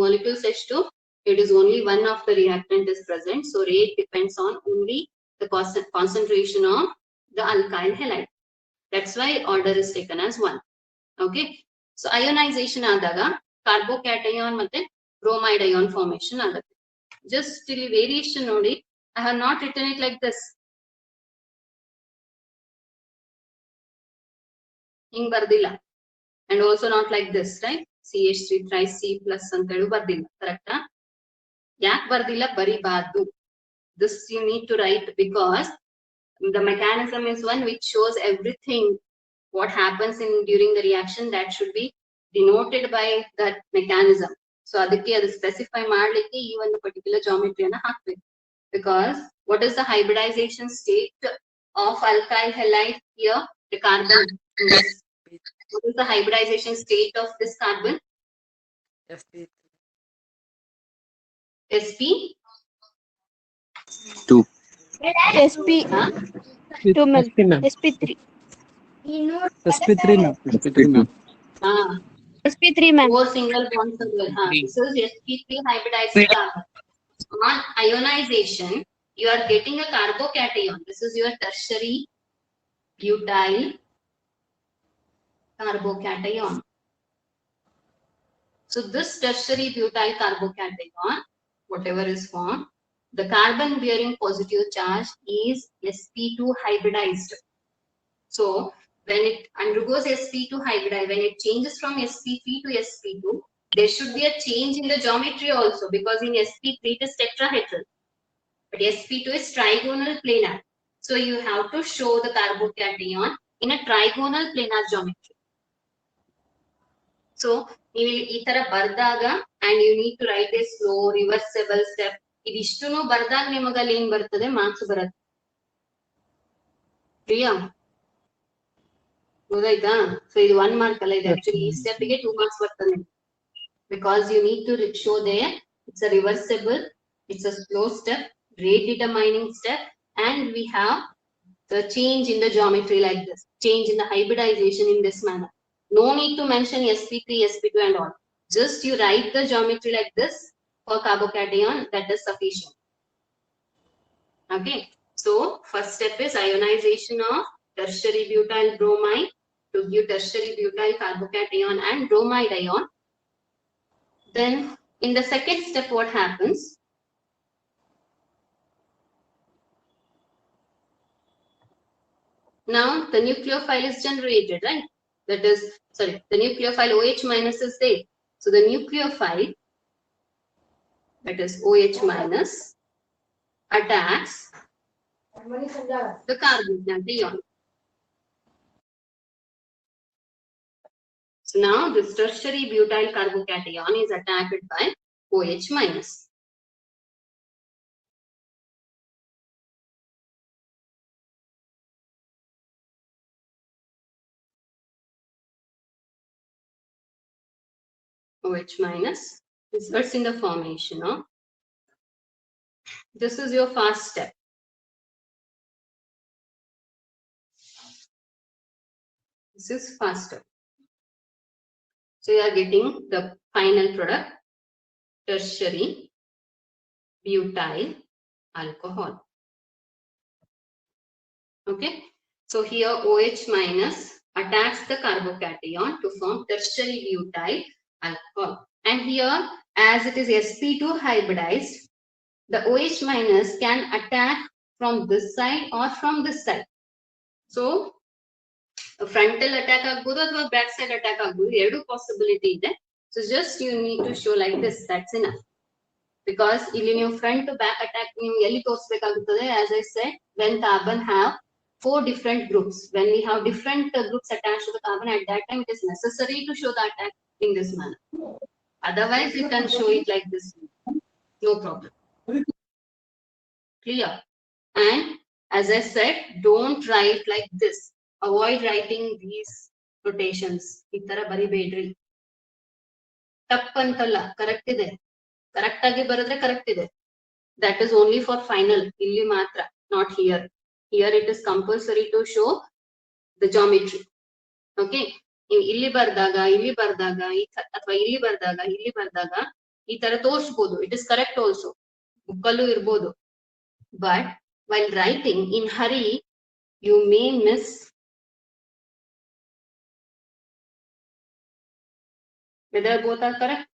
molecules ಎಷ್ಟು, it is only one of the reactant is present, so rate depends on only the concentration of the alkyl halide. That's why order is taken as 1. Okay. So ionization adaga carbocation ಮತ್ತೆ bromide ion formation ಆಗುತ್ತೆ. Just ಇಲ್ಲಿ variation ನೋಡಿ, I have not written it like this. ಹಿಂಗ್ ಬರ್ದಿಲ್ಲ. And also not like this, right? CH3 tri C plus ಅಂತ ಹೇಳಿ ಬರ್ದಿಲ್ಲ. ಕರೆಕ್ಟಾ? ಯಾಕೆ ಬರ್ದಿಲ್ಲ? ಬರಿಬಾರ್ದು. This you need to write because the mechanism is one which shows everything what happens in during the reaction, that should be denoted by that mechanism. So ಅದಕ್ಕೆ ಅದು specify ಮಾಡ್ಲಿಕ್ಕೆ ಈ ಒಂದು particular geometry ಅನ್ನ ಹಾಕ್ಬೇಕು. Because what is the hybridization state of alkyl halide here? The carbon. What is the hybridization state of this carbon? SP. sp SP 2 ma'am. SP3. SP3 ma'am. SP3 ma'am. 4 single bonds are there. This is sp3 hybridized carbon. On ionization, you are getting a carbocation. This is your tertiary butyl carbocation. So this tertiary butyl carbocation, whatever is formed, the carbon bearing positive charge is sp2 hybridized. So when it undergoes sp2 hybridized, when it changes from sp3 to sp2, there should be a change in the geometry also, because in sp3 it is tetrahedral, but sp2 is trigonal planar. So you have to show the carbocation in a trigonal planar geometry. So ನೀವು ಈ ತರ ಬರ್ದಾಗ and you need to write a slow reversible step. ಇದಿಷ್ಟುನು ಬರ್ದಾಗ ನಿಮಗೆ ಅಲ್ಲಿ ಏನ್ ಬರ್ತದೆ? Marks ಬರುತ್ತೆ. ಪ್ರಿಯಾ ಗೊತ್ತಾಯ್ತಾ? So ಇದು 1 ಮಾರ್ಕ್ ಅಲ್ಲ, ಇದು ಆಕ್ಚುಲಿ ಈ ಸ್ಟೆಪ್ ಗೆ 2 ಮಾರ್ಕ್ಸ್ ಬರ್ತದೆ. Because you need to show there it's a reversible, it's a slow step, rate determining step, and we have the change in the geometry like this, change in the hybridization in this manner. No need to mention sp3, sp2 and all. Just you write the geometry like this for carbocation, that is sufficient. Okay. So first step is ionization of tertiary butyl bromide to give tertiary butyl carbocation and bromide ion. Then in the second step, what happens? Now the nucleophile is generated, right? That is, sorry, the nucleophile OH minus is there. So the nucleophile, that is OH minus, attacks the carbon. So now this tertiary butyl carbocation is attacked by OH minus. OH minus results in the formation of, this is your first step. This is first step. So you are getting the final product, tertiary butyl alcohol. Okay. So here OH minus attacks the carbocation to form tertiary butyl alcohol. And here, as it is sp2 hybridized, the OH minus can attack from this side or from this side. So frontal attack agbodu athwa back side attack agbodu, eradu possibility ide. So just you need to show like this, that's enough. Because illi ನೀವು front to back attack ನೀವು ಎಲ್ಲಿ ತೋರಿಸಬೇಕಾಗುತ್ತದೆ? As I said, when carbon have 4 different groups, when we have different groups attached to the carbon, at that time it is necessary to show the attack in this manner. Otherwise you can show it like this, no problem. Clear? And as I said, don't write like this. Avoid writing these notations. Itara baribedri. Tappantalla, correct ide. Correct agi baradre correct ide. That is only for final. Illi matra, not here. Here it is compulsory to show the geometry. Okay. ಇಲ್ಲಿ ಬರ್ದಾಗ ಅಥವಾ ಇಲ್ಲಿ ಬರ್ದಾಗ ಈ ತರ ತೋರಿಸಬಹುದು. It is correct also. ಬುಕ್ಕಲ್ಲೂ ಇರ್ಬೋದು. But while writing in hurry, you may miss whether both are correct,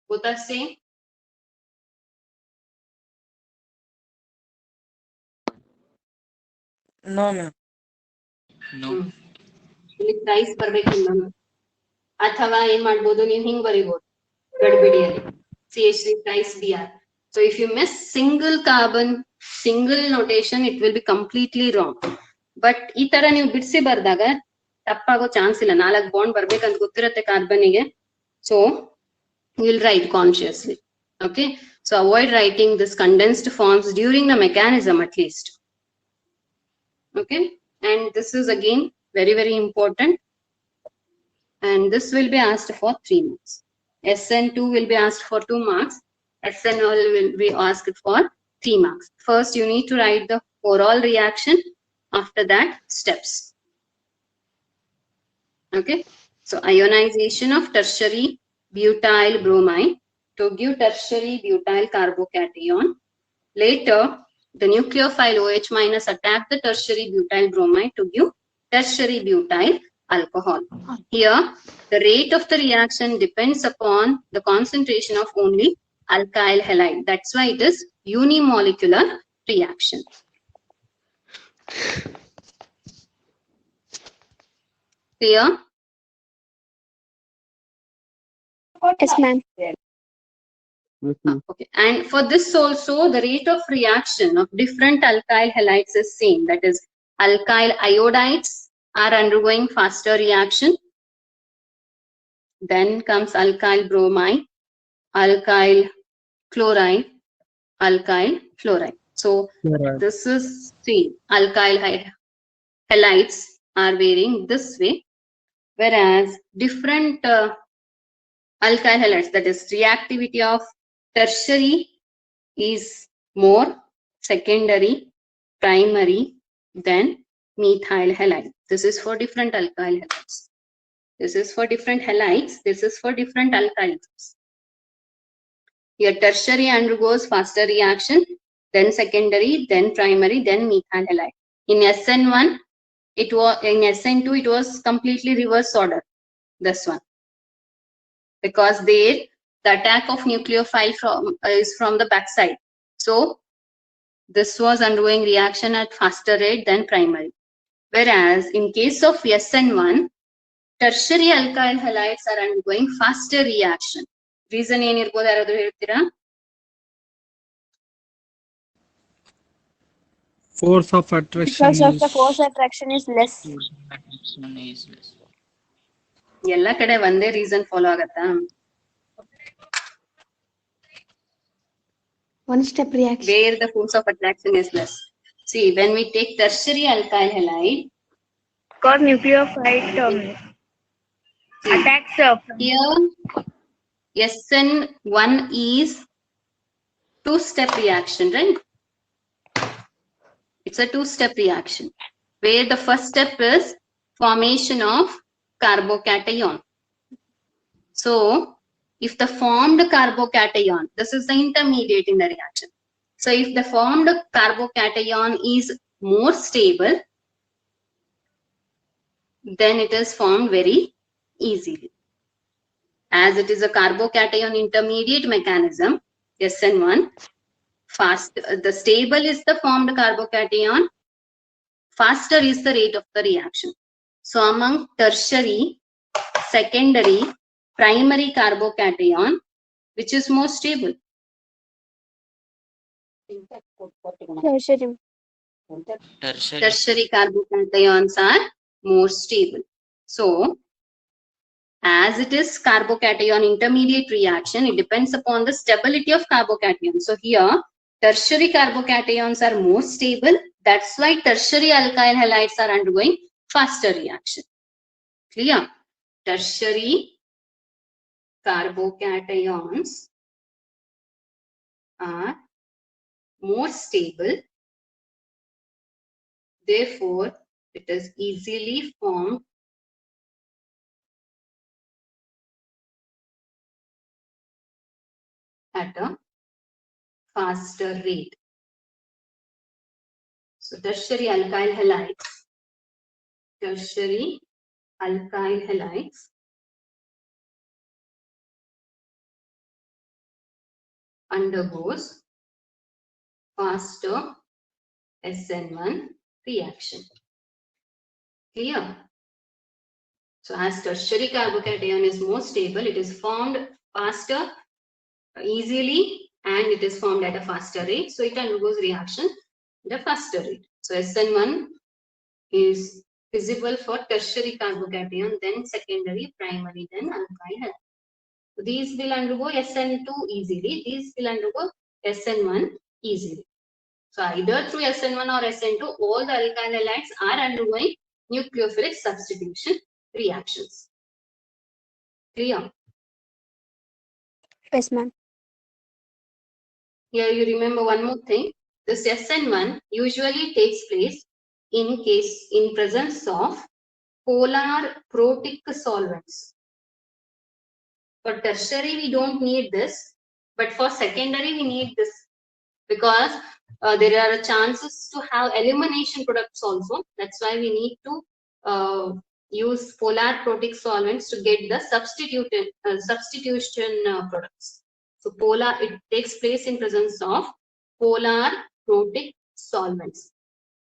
both are same. No, ma'am. No. ಇಲ್ಲಿ price ಬರ್ಬೇಕಿಲ್ಲ ಅಥವಾ ಏನ್ ಮಾಡ್ಬೋದು ನೀವು ಹಿಂಗ್ ಬರಿಬಹುದು ಗಡಿಬಿಡಿಯಲ್ಲಿ CH3 price Br. So if you miss single carbon, single notation, it will be completely wrong. But ಈ ತರ ನೀವು ಬಿಡಿಸಿ ಬರ್ದಾಗ ತಪ್ಪಾಗೋ ಚಾನ್ಸ್ ಇಲ್ಲ. 4 ಬಾಂಡ್ ಬರ್ಬೇಕಂತ ಗೊತ್ತಿರುತ್ತೆ ಕಾರ್ಬನ್ಗೆ. So you will write consciously. Okay. So avoid writing this condensed forms during the mechanism at least. Okay. And this is again very, very important. And this will be asked for 3 marks. SN2 will be asked for 2 marks. SN1 will be asked for 3 marks. First, you need to write the overall reaction. After that, steps. Okay. So ionization of tertiary butyl bromide to give tertiary butyl carbocation. Later, the nucleophile OH minus attack the tertiary butyl bromide to give tertiary butyl alcohol. Here, the rate of the reaction depends upon the concentration of only alkyl halide. That's why it is unimolecular reaction. Clear? Yes, ma'am. Okay. And for this also, the rate of reaction of different alkyl halides is same. That is, alkyl iodides are undergoing faster reaction. Then comes alkyl bromide, alkyl chloride, alkyl fluoride. So this is same. Alkyl halides are varying this way, whereas different alkyl halides, that is reactivity of tertiary is more, secondary, primary, then methyl halide. This is for different alkyl halides. This is for different halides. This is for different alkyls. Here tertiary undergoes faster reaction, then secondary, then primary, then methyl halide. In SN1, it was in SN2, it was completely reverse order. This one, because there the attack of nucleophile is from the backside. So this was undergoing reaction at faster rate than primary. Whereas in case of SN1, tertiary alkyl halides are undergoing faster reaction. Reason ಏನಿರ್ಬೋದು ಯಾರಾದ್ರೂ ಹೇಳ್ತೀರಾ? Force of attraction Because of the is force attraction is less. Attraction is less. ಎಲ್ಲ ಕಡೆ ಒಂದೇ reason follow ಆಗತ್ತಾ? One step reaction. Where the force of attraction is less. See, when we take tertiary alkyl halide, Because nucleophile attacks here SN1 is 2-step reaction, right? It's a 2-step reaction where the first step is formation of carbocation. So if the formed carbocation, this is the intermediate in the reaction. So if the formed carbocation is more stable, then it is formed very easily. As it is a carbocation intermediate mechanism, SN1, the stable is the formed carbocation, faster is the rate of the reaction. So among tertiary, secondary, primary carbocation, which is more stable? tertiary. Tertiary. Tertiary carbocations are more stable. So as it is carbocation intermediate reaction, it depends upon the stability of carbocation. So here tertiary carbocations are more stable. That's why tertiary alkyl halides are undergoing faster reaction. Clear? Tertiary carbocations are more stable. Therefore, it is easily formed at a faster rate. So tertiary alkyl halides. Tertiary alkyl halides undergoes faster SN1 reaction. Clear? So as tertiary carbocation is more stable, it is formed faster, easily, and it is formed at a faster rate. So it undergoes reaction at a faster rate. So SN1 is visible for tertiary carbocation, then secondary, primary, then alkyl halide. So these will undergo SN2 easily. These will undergo SN1 easily. So either through SN1 or SN2, all the alkyl halides are undergoing nucleophilic substitution reactions. Clear? Yes, ma'am. Here you remember one more thing. This SN1 usually takes place in presence of polar protic solvents. For tertiary, we don't need this, but for secondary, we need this because there are chances to have elimination products also. That's why we need to use polar protic solvents to get the substitution products. So it takes place in presence of polar protic solvents.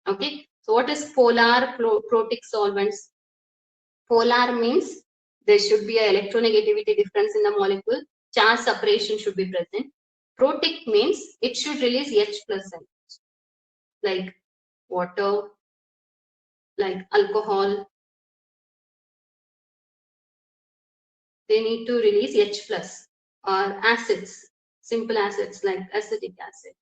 Okay. So what is polar protic solvents? Polar means there should be an electronegativity difference in the molecule. Charge separation should be present. Protic means it should release H plus ions, like water, like alcohol. They need to release H plus, or acids, simple acids like acetic acid.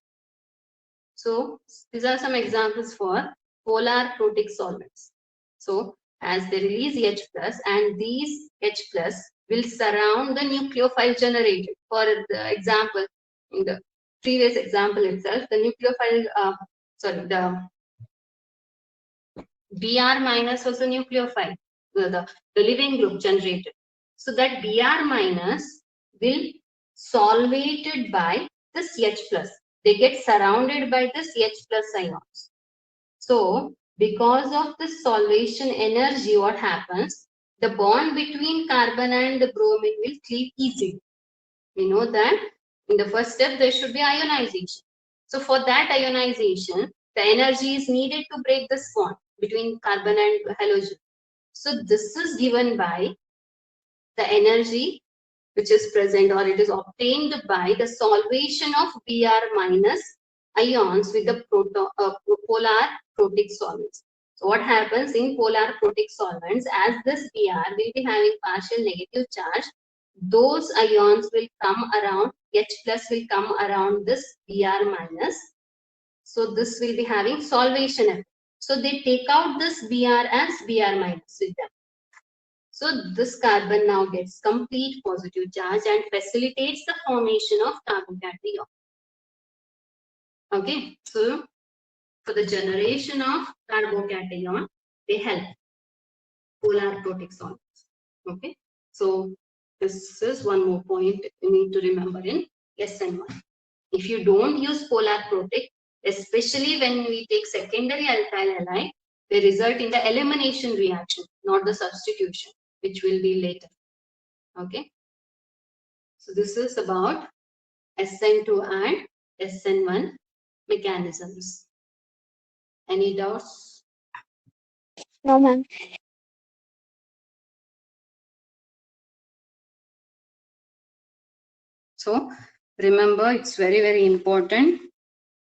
So these are some examples for polar protic solvents. So as they release H plus, and these H plus will surround the nucleophile generated. For the example, in the previous example itself, the nucleophile, the Br minus was the nucleophile, the living group generated. So that Br minus will solvated by this H plus. They get surrounded by this H plus ions. So because of this solvation energy, what happens? The bond between carbon and the bromine will cleave easily. We know that in the first step there should be ionization. So for that ionization, the energy is needed to break this bond between carbon and halogen. So this is given by the energy which is present, or it is obtained by the solvation of Br minus ions with the polar protic solvents. So what happens in polar protic solvents, as this Br will be having partial negative charge, those ions will come around, H plus will come around this Br minus. So this will be having solvation effect. So they take out this Br as Br minus with them. So this carbon now gets complete positive charge and facilitates the formation of carbocation. Okay, so for the generation of carbocation, they help polar protic solvents. Okay, so this is one more point you need to remember in SN1. If you don't use polar protic, especially when we take secondary alkyl halide, they result in the elimination reaction, not the substitution, which will be later. Okay, so this is about SN2 and SN1 mechanisms. Any doubts? No, ma'am. So remember, it's very, very important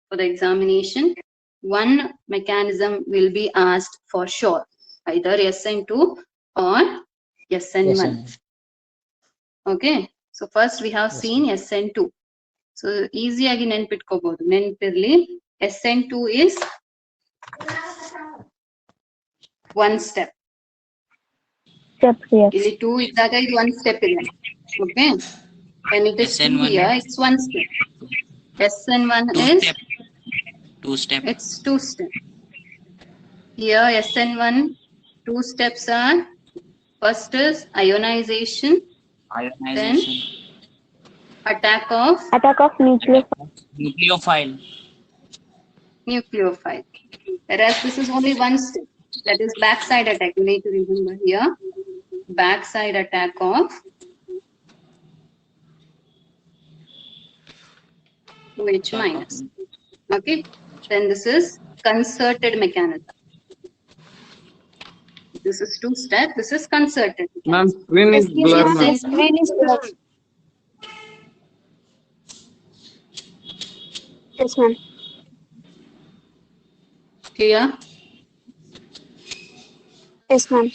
for the examination. One mechanism will be asked for sure, either SN2 or SN1. Okay, so first we have seen SN2. So easy again ನೆನ್ಪಿಟ್ಕೋಬಹುದು. ನೆನ್ಪಿರ್ಲಿ, SN2 is one step. ಇಲ್ಲಿ 2 ಇದ್ದಾಗ ಇದು one step ಇದೆ. Okay, when it is 2 here, it's one step. SN1 is 2 step. It's 2 steps. Here SN1 2 steps are, first is ionization, then attack of nucleophile. nucleophile. Whereas this is only one step, that is backside attack. You need to remember here, backside attack of OH minus. Okay, then this is concerted mechanism. This is two step. This is concerted. Ma'am, screen is blurred, ma'am. Yes, Screen is blurred. Yes, ma'am. Here. Yes, ma'am.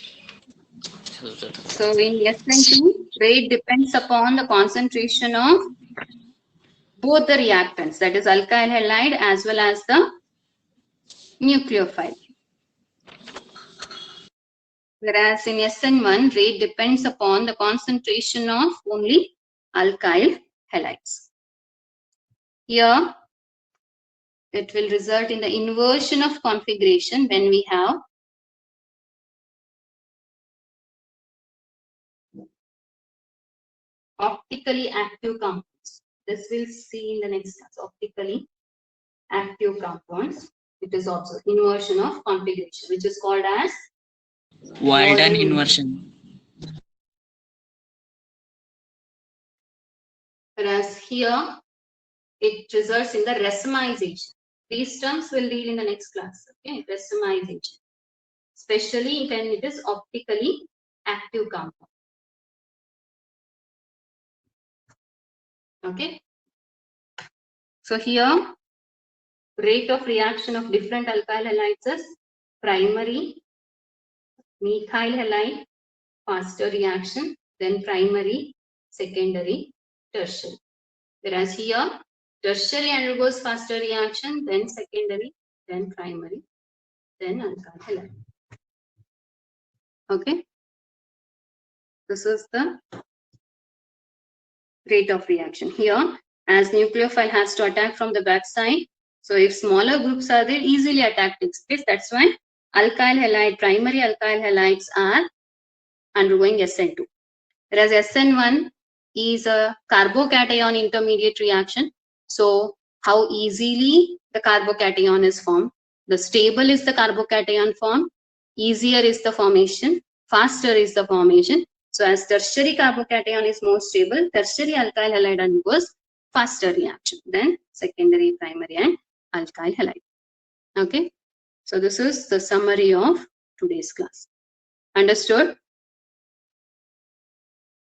So in SN2, rate depends upon the concentration of both the reactants, that is alkyl halide as well as the nucleophile. Whereas in SN1, rate depends upon the concentration of only alkyl halides. Here, it will result in the inversion of configuration when we have optically active compounds. This we'll see in the next class. Optically active compounds. It is also inversion of configuration, which is called as Walden inversion. Whereas here, it results in the racemization. These terms will read in the next class. Okay, racemization, especially when it is optically active compound. Okay. So here, rate of reaction of different alkyl halides is primary methyl halide, faster reaction, then primary, secondary, tertiary. Whereas here, tertiary undergoes faster reaction, then secondary, then primary, then alkyl halide. Okay. This is the rate of reaction. Here, as nucleophile has to attack from the backside, so if smaller groups are there, easily attack takes place. That's why alkyl halide, primary alkyl halides are undergoing SN2. Whereas SN1 is a carbocation intermediate reaction. So how easily the carbocation is formed? The stable is the carbocation form, easier is the formation, faster is the formation. So as tertiary carbocation is more stable, tertiary alkyl halide undergoes faster reaction than secondary, primary and alkyl halide. Okay. So this is the summary of today's class. Understood?